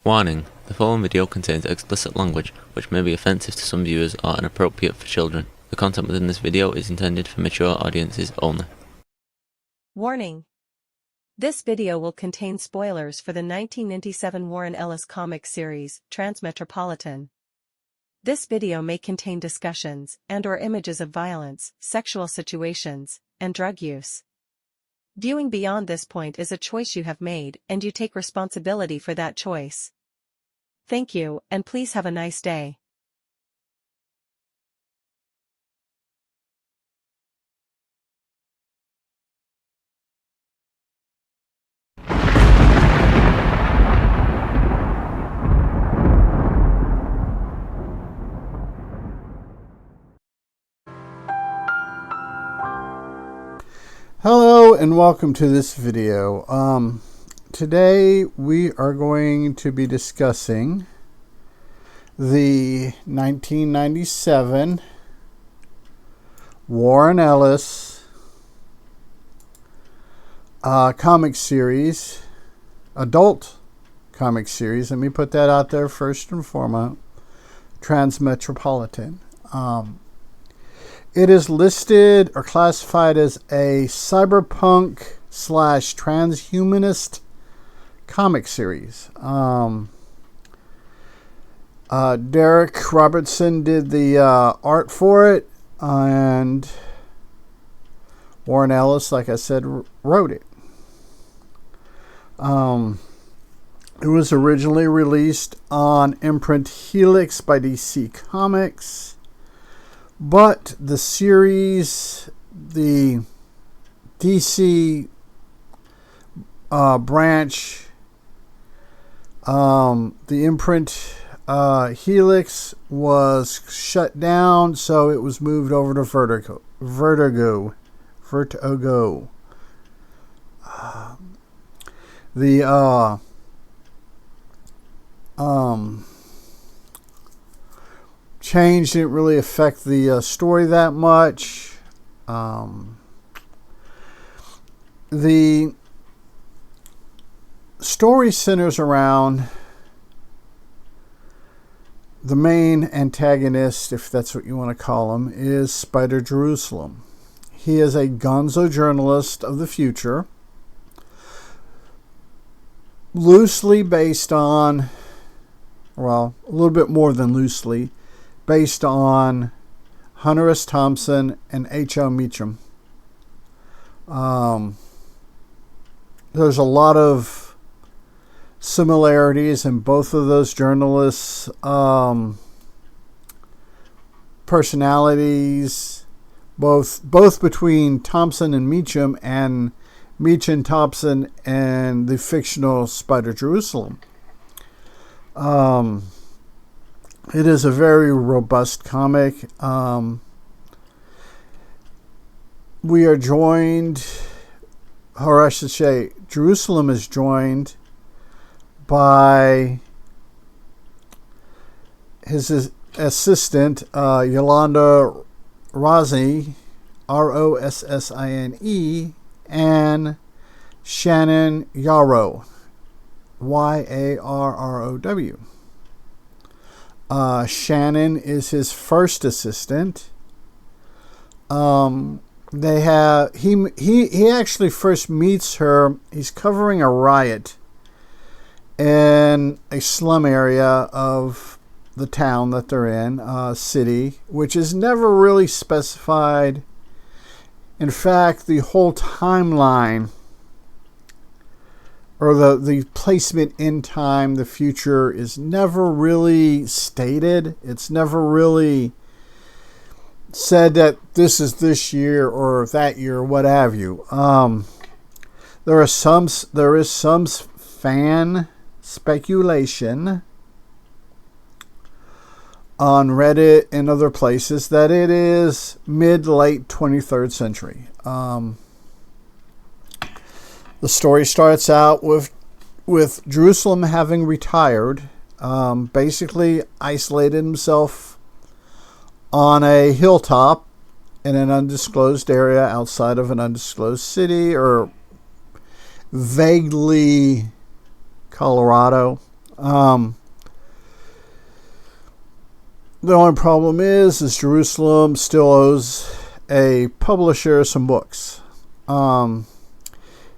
Warning: the following video contains explicit language which may be offensive to some viewers or inappropriate for children. The content within this video is intended for mature audiences only. Warning: this video will contain spoilers for the 1997 Warren Ellis comic series, Transmetropolitan. This video may contain discussions and/or images of violence, sexual situations, and drug use. Viewing beyond this point is a choice you have made, and you take responsibility for that choice. Thank you, and please have a nice day. Hello and welcome to this video. Today we are going to be discussing the 1997 Warren Ellis comic series, adult comic series. Let me put that out there first and foremost. Transmetropolitan. It is listed or classified as a cyberpunk / transhumanist comic series. Darick Robertson did the art for it, and Warren Ellis, like I said, wrote it. It was originally released on imprint Helix by DC Comics. But the series, the DC branch, the imprint Helix was shut down, so it was moved over to Vertigo. Change didn't really affect the story that much. The story centers around the main antagonist, if that's what you want to call him, is Spider Jerusalem. He is a gonzo journalist of the future, loosely based on, well, a little bit more than loosely, based on Hunter S. Thompson and H.L. Meacham. There's a lot of similarities in both of those journalists' personalities, both between Thompson and Meacham, and Meacham, Thompson, and the fictional Spider Jerusalem. It is a very robust comic. We are joined, or I should say, Jerusalem is joined by his assistant, Yolanda Rossine, Rossine, and Shannon Yarrow, Yarrow. Shannon is his first assistant. He actually first meets her. He's covering a riot in a slum area of the town that they're in, city, which is never really specified. In fact, the whole timeline, or the placement in time, the future, is never really stated. It's never really said that this is this year or that year, or what have you. There is some fan speculation on Reddit and other places that it is mid-late 23rd century. The story starts out with Jerusalem having retired, basically isolated himself on a hilltop in an undisclosed area outside of an undisclosed city, or vaguely Colorado. The only problem is Jerusalem still owes a publisher some books.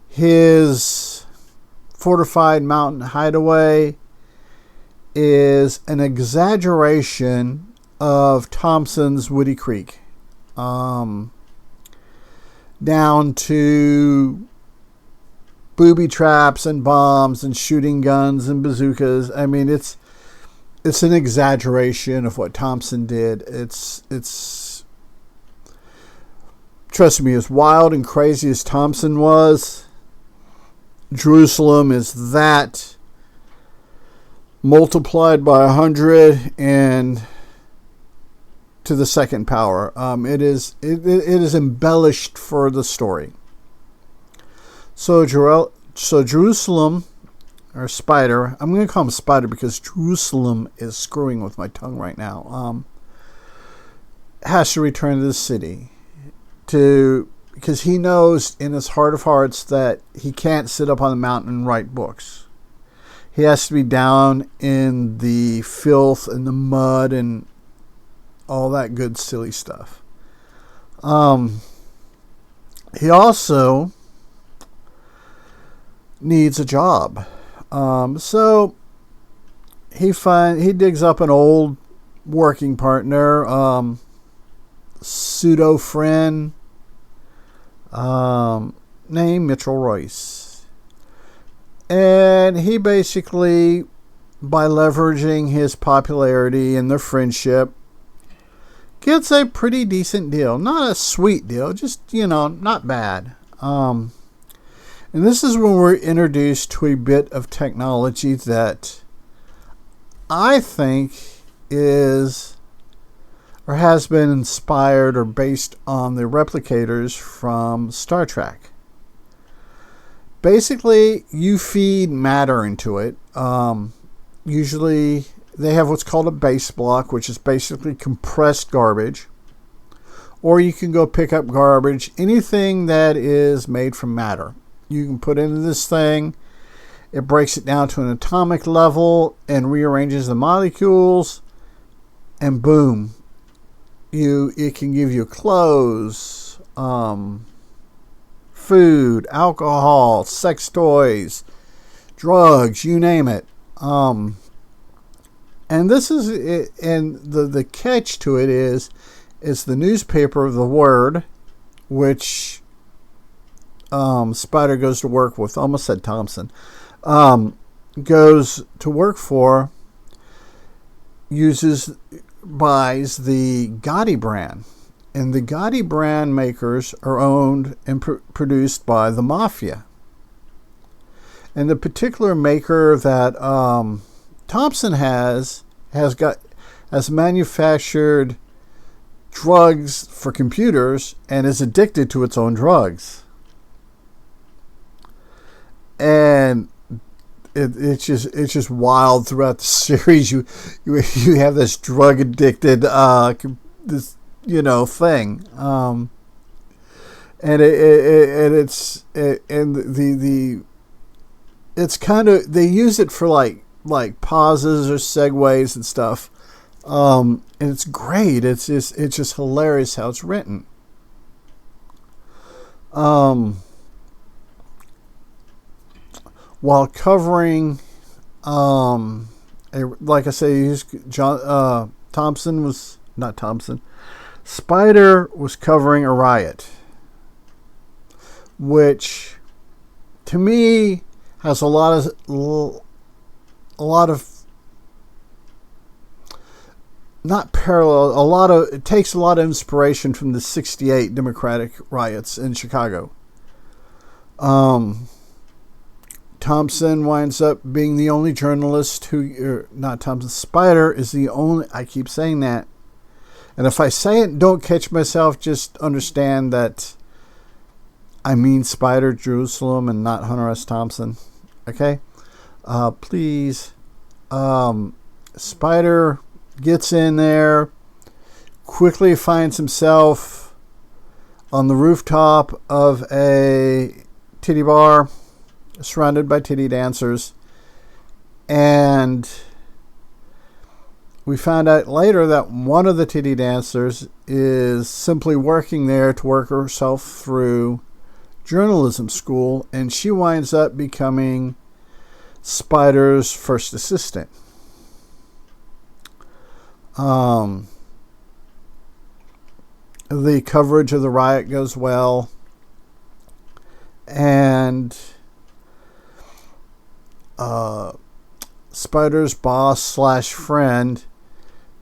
His fortified mountain hideaway is an exaggeration of Thompson's Woody Creek, down to booby traps and bombs and shooting guns and bazookas. I mean, it's an exaggeration of what Thompson did. It's trust me, as wild and crazy as Thompson was, Jerusalem is that multiplied by 100 and to the second power. It is embellished for the story. So Jerusalem, or Spider, I'm going to call him Spider because Jerusalem is screwing with my tongue right now, has to return to the city because he knows in his heart of hearts that he can't sit up on the mountain and write books. He has to be down in the filth and the mud and all that good silly stuff. He also needs a job. So he digs up an old working partner, pseudo friend, named Mitchell Royce. And he basically, by leveraging his popularity and their friendship, gets a pretty decent deal. Not a sweet deal, just, not bad. And this is when we're introduced to a bit of technology that I think is or has been inspired or based on the replicators from Star Trek. Basically, you feed matter into it. Usually, they have what's called a base block, which is basically compressed garbage. Or you can go pick up garbage, anything that is made from matter. You can put into this thing. It breaks it down to an atomic level and rearranges the molecules. And boom. It can give you clothes, food, alcohol, sex toys, drugs, you name it. And this is it, and the catch to it is the newspaper of the Word, which Spider goes to work with. Almost said Thompson. Goes to work for. Buys the Gotti brand. And the Gotti brand makers are owned and produced by the Mafia. And the particular maker that Thompson has manufactured drugs for computers and is addicted to its own drugs. And it's just wild throughout the series. You have this drug addicted thing, it's kind of, they use it for like pauses or segues and stuff, and it's great. It's just hilarious how it's written. While covering, like I say, Spider was covering a riot, which to me has a lot of not parallel, it takes a lot of inspiration from the 68 Democratic riots in Chicago. Thompson winds up being the only journalist Spider is the only, I keep saying that. And if I say it, don't catch myself, just understand that I mean Spider Jerusalem and not Hunter S. Thompson. Okay? Please. Spider gets in there, quickly finds himself on the rooftop of a titty bar, surrounded by titty dancers, And we found out later that one of the titty dancers is simply working there to work herself through journalism school, and she winds up becoming Spider's first assistant. The coverage of the riot goes well, and Spider's boss / friend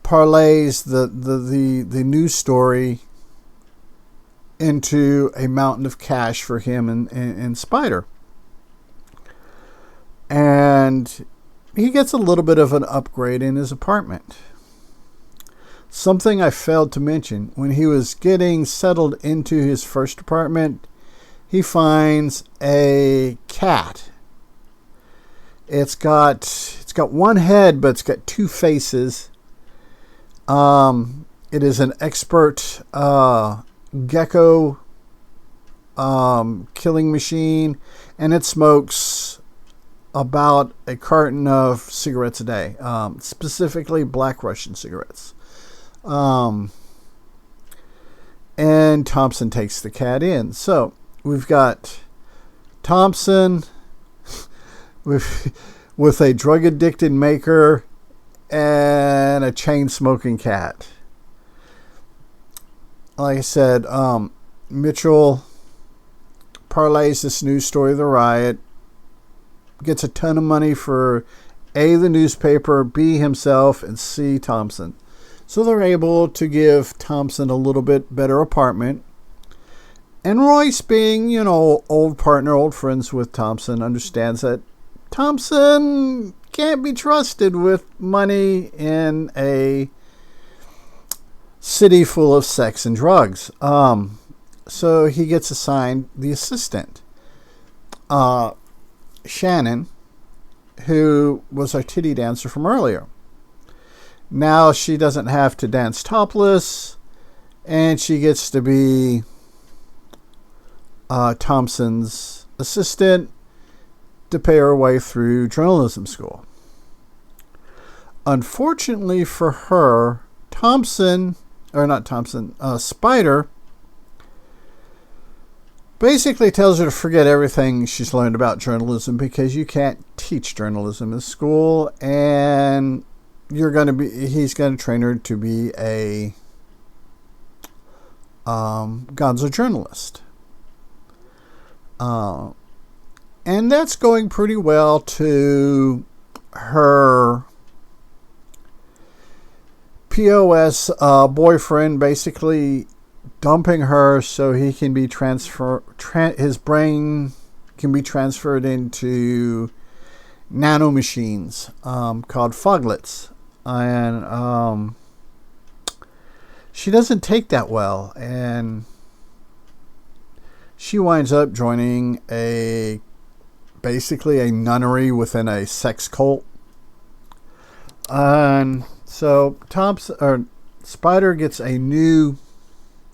parlays the news story into a mountain of cash for him and Spider. And he gets a little bit of an upgrade in his apartment. Something I failed to mention, when he was getting settled into his first apartment, he finds a cat. It's got one head, but it's got two faces. It is an expert gecko killing machine, and it smokes about a carton of cigarettes a day, specifically Black Russian cigarettes. And Thompson takes the cat in. So we've got Thompson with a drug-addicted maker and a chain-smoking cat. Like I said, Mitchell parlays this news story of the riot, gets a ton of money for A, the newspaper, B, himself, and C, Thompson. So they're able to give Thompson a little bit better apartment. And Royce, being, old partner, old friends with Thompson, understands that Thompson can't be trusted with money in a city full of sex and drugs. So he gets assigned the assistant, Shannon, who was our titty dancer from earlier. Now she doesn't have to dance topless, and she gets to be Thompson's assistant to pay her way through journalism school. Unfortunately for her, Spider basically tells her to forget everything she's learned about journalism, because you can't teach journalism in school, and he's going to train her to be a gonzo journalist. And that's going pretty well to her POS boyfriend basically dumping her so he can be his brain can be transferred into nano machines called foglets. And she doesn't take that well, and she winds up joining basically a nunnery within a sex cult. And so Spider gets a new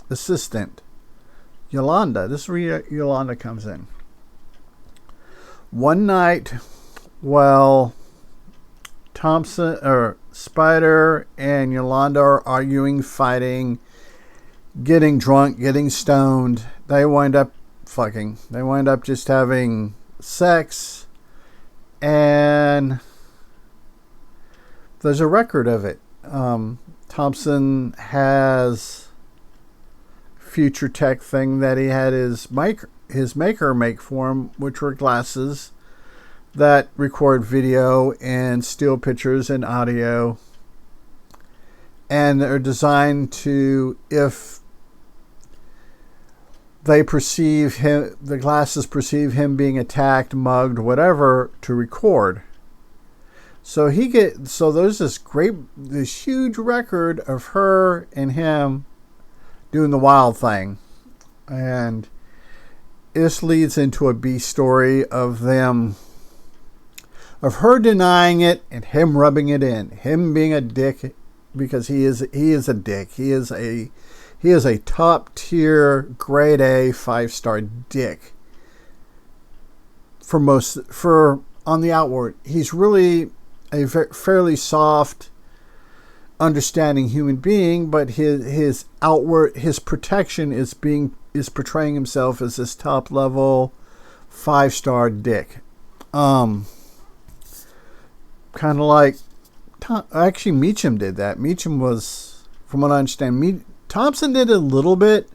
assistant, Yolanda. This is where Yolanda comes in. One night, while Spider and Yolanda are arguing, fighting, getting drunk, getting stoned, they wind up fucking. They wind up just having sex, and there's a record of it. Thompson has future tech thing that he had his maker make for him, which were glasses that record video and still pictures and audio, and they're designed to, if they perceive him, the glasses perceive him being attacked, mugged, whatever, to record. So there's this huge record of her and him doing the wild thing. And this leads into a B story of her denying it and him rubbing it in. Him being a dick, because he is a dick. He is a top tier, grade A, 5-star dick. On the outward, he's really a fairly soft, understanding human being, but his protection is portraying himself as this top level 5-star dick. Kind of like actually Meacham did that. Meacham was, from what I understand, Thompson did it a little bit,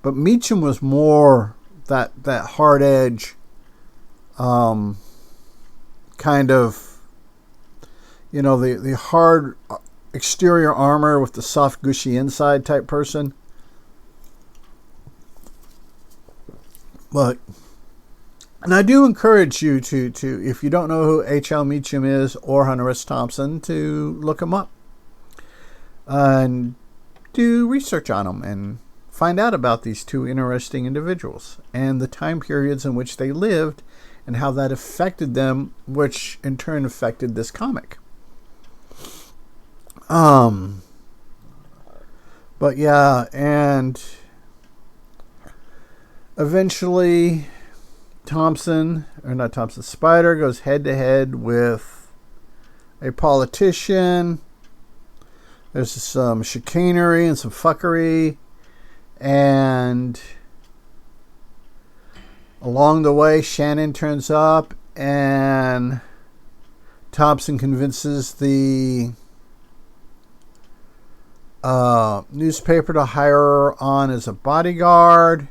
but Meacham was more that hard edge kind of, the hard exterior armor with the soft gushy inside type person. And I do encourage you to if you don't know who H.L. Meacham is or Hunter S. Thompson, to look him up and do research on them and find out about these two interesting individuals and the time periods in which they lived and how that affected them, which in turn affected this comic. But yeah, and eventually Spider goes head to head with a politician. There's some chicanery and some fuckery, and along the way Shannon turns up and Thompson convinces the newspaper to hire her on as a bodyguard,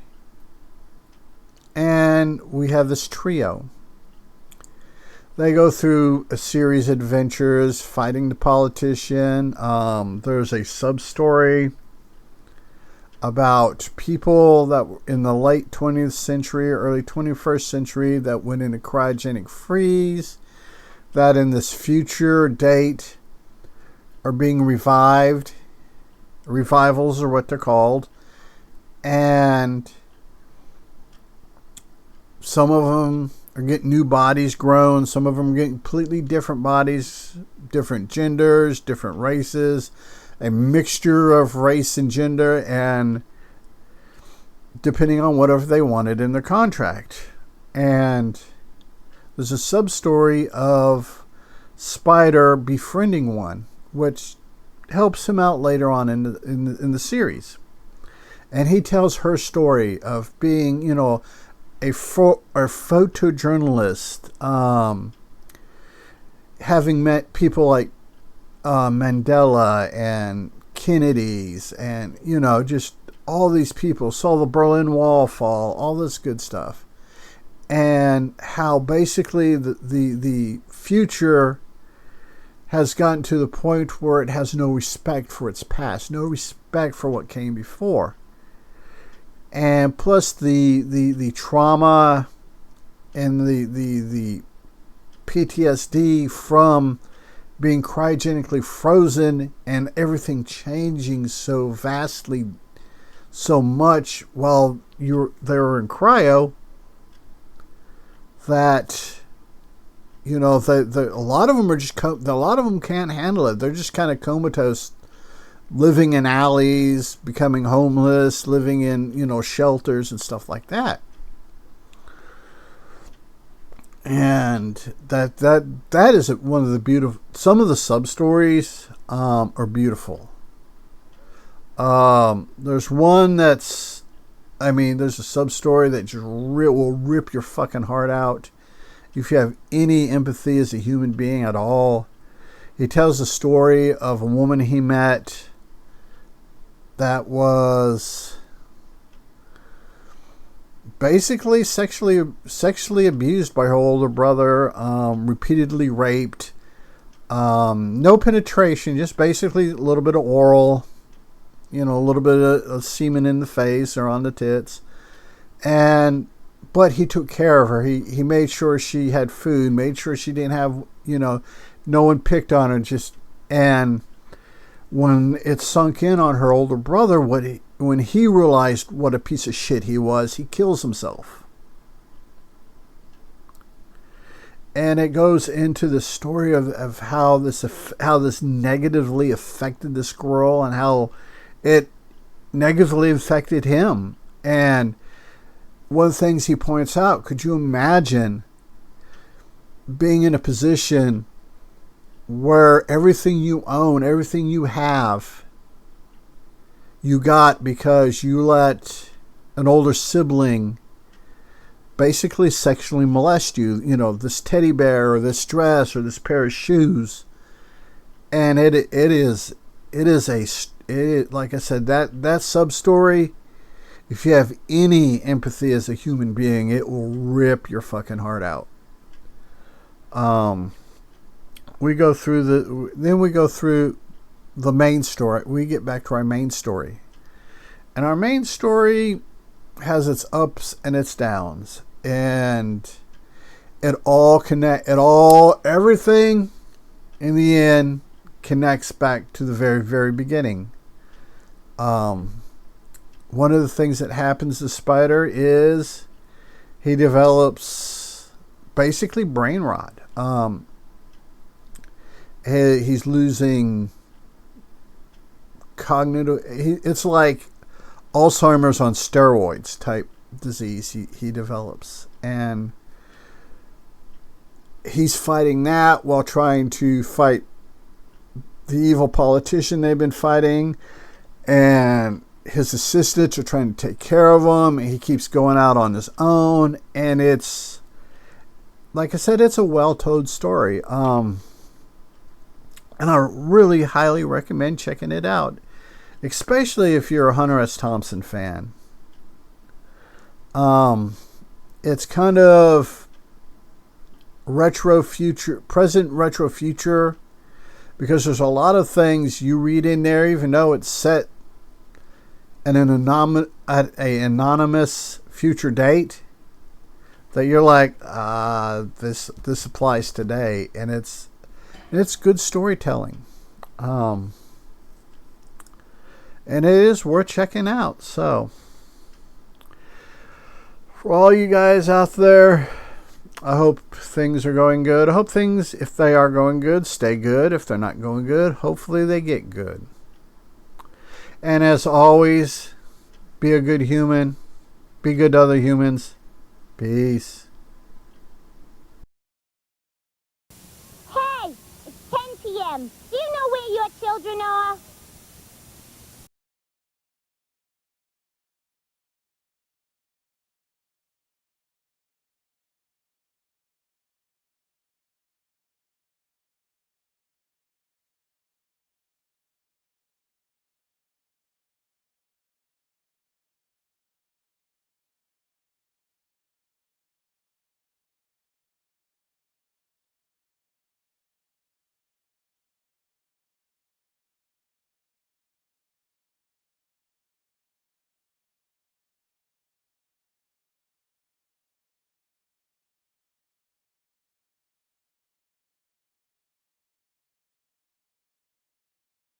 and we have this trio. They go through a series of adventures fighting the politician. There's a sub-story about people that were in the late 20th century, early 21st century, that went into cryogenic freeze, that in this future date are being revived. Revivals are what they're called. And some of them are getting new bodies grown. Some of them are getting completely different bodies, different genders, different races, a mixture of race and gender, and depending on whatever they wanted in their contract. And there's a sub-story of Spider befriending one, which helps him out later on in the series. And he tells her story of being, a photojournalist, having met people like Mandela and Kennedy's, and just all these people, saw the Berlin Wall fall, all this good stuff, and how basically the future has gotten to the point where it has no respect for its past, no respect for what came before. And plus the trauma and the PTSD from being cryogenically frozen and everything changing so vastly, so much while they were in cryo, that a lot of them are just a lot of them can't handle it. They're just kind of comatose, living in alleys, becoming homeless, living in shelters and stuff like that. And that is one of the beautiful. Some of the sub stories are beautiful. There's one there's a sub story that just will rip your fucking heart out if you have any empathy as a human being at all. He tells the story of a woman he met that was basically sexually abused by her older brother, repeatedly raped, no penetration, just basically a little bit of oral, a little bit of semen in the face or on the tits, but he took care of her. He made sure she had food, made sure she didn't have, no one picked on her, and when it sunk in on her older brother, when he realized what a piece of shit he was, he kills himself. And it goes into the story of how this negatively affected this girl and how it negatively affected him. And one of the things he points out, could you imagine being in a position where everything you own, everything you have, you got because you let an older sibling basically sexually molest you. You know, this teddy bear or this dress or this pair of shoes. And it is like I said, that sub story, if you have any empathy as a human being, it will rip your fucking heart out. We go through the main story. We get back to our main story. And our main story has its ups and its downs. And everything in the end connects back to the very, very beginning. One of the things that happens to Spider is he develops basically brain rot. He's losing cognitive. It's like Alzheimer's on steroids type disease he develops. And he's fighting that while trying to fight the evil politician they've been fighting. And his assistants are trying to take care of him. And he keeps going out on his own. And it's, like I said, it's a well-told story. And I really highly recommend checking it out, especially if you're a Hunter S. Thompson fan. It's kind of retro future, present retro future, because there's a lot of things you read in there, even though it's set at an anonymous future date, that you're like, this applies today, and it's good storytelling. And it is worth checking out. So, for all you guys out there, I hope things are going good. I hope things, if they are going good, stay good. If they're not going good, hopefully they get good. And as always, be a good human. Be good to other humans. Peace. Hey, it's 10 p.m. Do you know where your children are?